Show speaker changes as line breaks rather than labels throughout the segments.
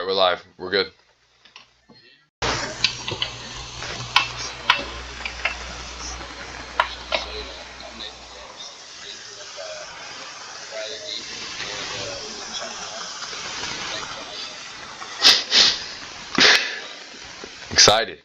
Alright, we're live. We're good. Excited.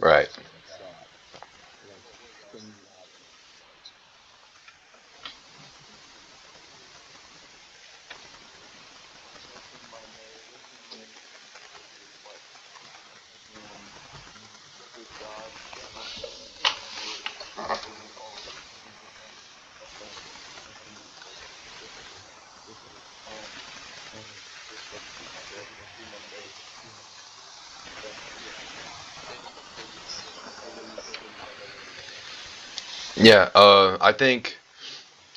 Right. Yeah, I think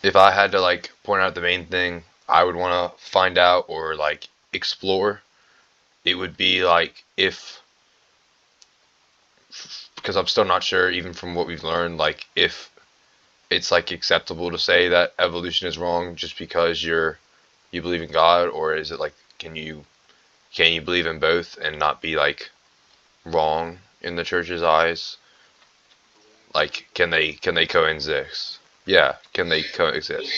if I had to like point out the main thing I would want to find out or like explore, it would be like if, because I'm still not sure even from what we've learned, like if it's like acceptable to say that evolution is wrong just because you believe in God, or is it like can you believe in both and not be like wrong in the church's eyes? Like can they coexist? Yeah, can they coexist?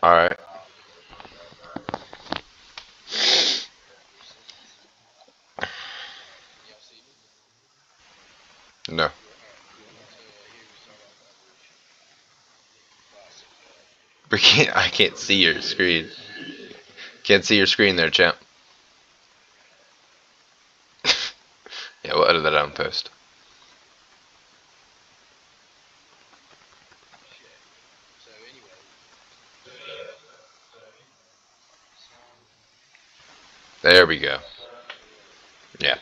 All right. No. I can't see your screen. Can't see your screen there, champ. Yeah, we'll edit that out in post. There we go. Yeah.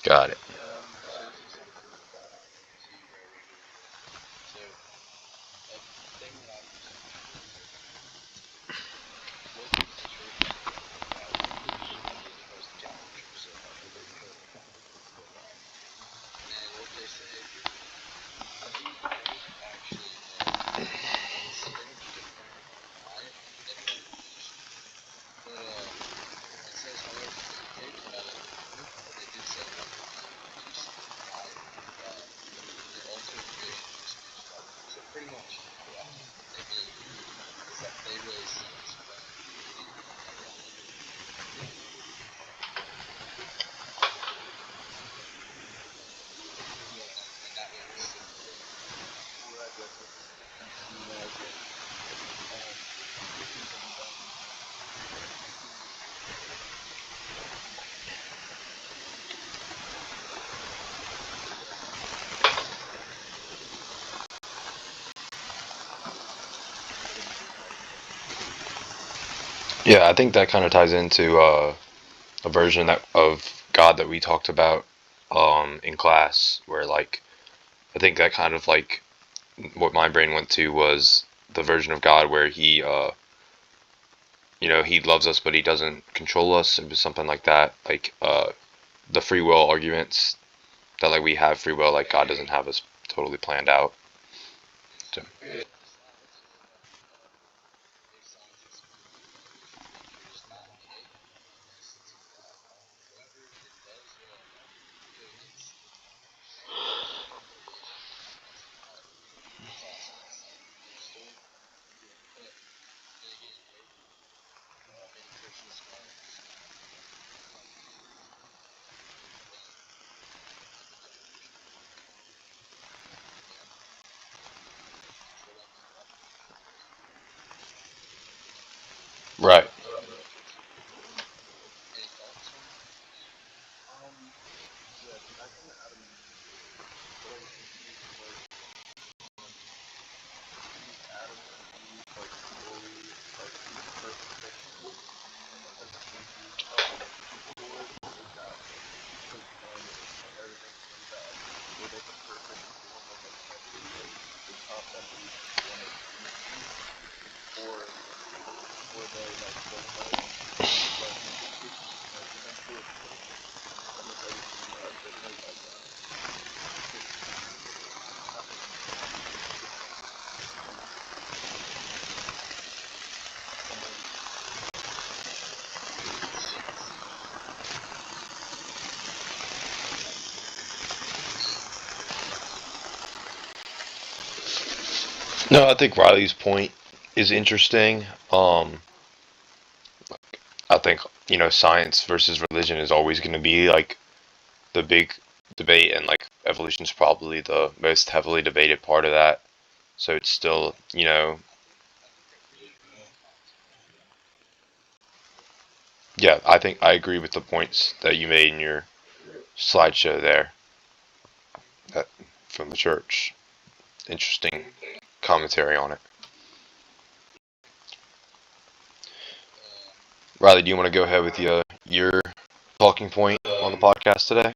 Got it. Yeah, I think that kind of ties into a version that of God that we talked about in class, where like I think that kind of like what my brain went to was the version of God where he loves us but he doesn't control us. It was something like that, like the free will arguments that like we have free will, like God doesn't have us totally planned out. So, right. No, I think Riley's point is interesting. I think science versus religion is always going to be like the big debate, and like evolution is probably the most heavily debated part of that. So it's still, yeah. I think I agree with the points that you made in your slideshow there, that, from the church. Interesting commentary on it. Riley, do you want to go ahead with your talking point on the podcast today?